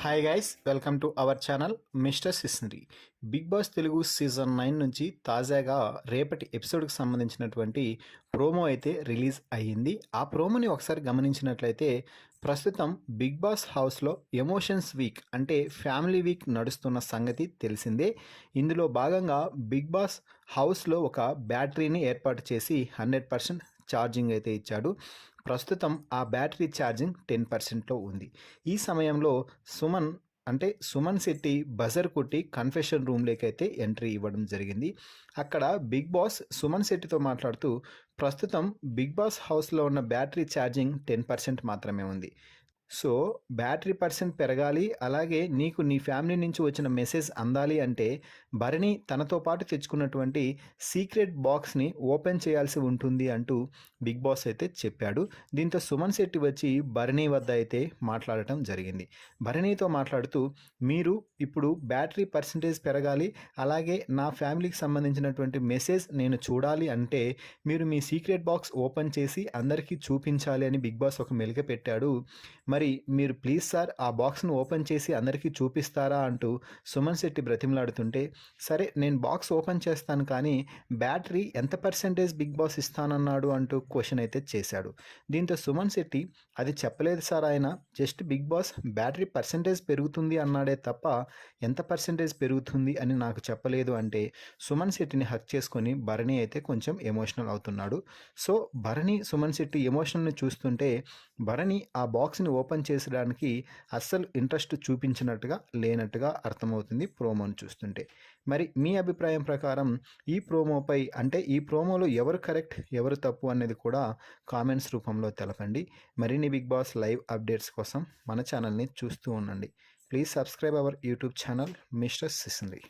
Hi guys, welcome to our channel mister సిస్నరీ. Bigg Boss Telugu season 9 నుంచి తాజాగా రేపటి ఎపిసోడ్కి సంబంధించినటువంటి ప్రోమో అయితే రిలీజ్ అయ్యింది. ఆ ప్రోమోని ఒకసారి గమనించినట్లయితే ప్రస్తుతం బిగ్ బాస్ హౌస్లో ఎమోషన్స్ వీక్ అంటే ఫ్యామిలీ వీక్ నడుస్తున్న సంగతి తెలిసిందే. ఇందులో భాగంగా బిగ్ బాస్ హౌస్లో ఒక బ్యాటరీని ఏర్పాటు చేసి 100% ఛార్జింగ్ అయితే ఇచ్చాడు. ప్రస్తుతం ఆ బ్యాటరీ ఛార్జింగ్ 10%లో ఉంది. ఈ సమయంలో సుమన్ శెట్టి బజర్ కొట్టి కన్ఫెషన్ రూమ్లోకి అయితే ఎంట్రీ ఇవ్వడం జరిగింది. అక్కడ బిగ్ బాస్ సుమన్ శెట్టితో మాట్లాడుతూ ప్రస్తుతం బిగ్ బాస్ హౌస్లో ఉన్న బ్యాటరీ ఛార్జింగ్ 10% మాత్రమే ఉంది. సో బ్యాటరీ పర్సెంట్ పెరగాలి, అలాగే నీకు నీ ఫ్యామిలీ నుంచి వచ్చిన మెసేజ్ అందాలి అంటే భరణి తనతో పాటు తెచ్చుకున్నటువంటి సీక్రెట్ బాక్స్ని ఓపెన్ చేయాల్సి ఉంటుంది అంటూ బిగ్ బాస్ అయితే చెప్పాడు. దీంతో సుమన్ శెట్టి వచ్చి భరణి వద్ద అయితే మాట్లాడటం జరిగింది. భరణితో మాట్లాడుతూ మీరు ఇప్పుడు బ్యాటరీ పర్సంటేజ్ పెరగాలి, అలాగే నా ఫ్యామిలీకి సంబంధించినటువంటి మెసేజ్ నేను చూడాలి అంటే మీరు మీ సీక్రెట్ బాక్స్ ఓపెన్ చేసి అందరికీ చూపించాలి అని బిగ్ బాస్ ఒక మెలిక పెట్టాడు. మరి మీరు ప్లీజ్ సార్ ఆ బాక్స్ను ఓపెన్ చేసి అందరికీ చూపిస్తారా అంటూ సుమన్ శెట్టి బ్రతిమలాడుతుంటే, సరే నేను బాక్స్ ఓపెన్ చేస్తాను కానీ బ్యాటరీ ఎంత పర్సెంటేజ్ బిగ్ బాస్ ఇస్తానన్నాడు అంటూ క్వశ్చన్ అయితే చేశాడు. దీంతో సుమన్ శెట్టి అది చెప్పలేదు సార్, ఆయన just Bigg Boss battery percentage పెరుగుతుంది అన్నాడే తప్ప ఎంత పర్సెంటేజ్ పెరుగుతుంది అని నాకు చెప్పలేదు అంటే సుమన్ శెట్టిని హక్ చేసుకొని భరణి అయితే కొంచెం ఎమోషనల్ అవుతున్నాడు. సో భరణి సుమన్ శెట్టి ఎమోషనల్ని చూస్తుంటే భరణి ఆ బాక్స్ని ఓపెన్ చేసడానికి అస్సలు ఇంట్రెస్ట్ చూపించినట్టుగా లేనట్టుగా అర్థమవుతుంది ప్రోమోని చూస్తుంటే. మరి మీ అభిప్రాయం ప్రకారం ఈ ప్రోమోపై, అంటే ఈ ప్రోమోలో ఎవరు కరెక్ట్ ఎవరు తప్పు అనేది కూడా కామెంట్స్ రూపంలో తెలపండి. మరిన్ని బిగ్ బాస్ లైవ్ అప్డేట్స్ కోసం మన ఛానల్ని చూస్తూ ఉండండి. Please subscribe our YouTube channel mister సిస్నరీ.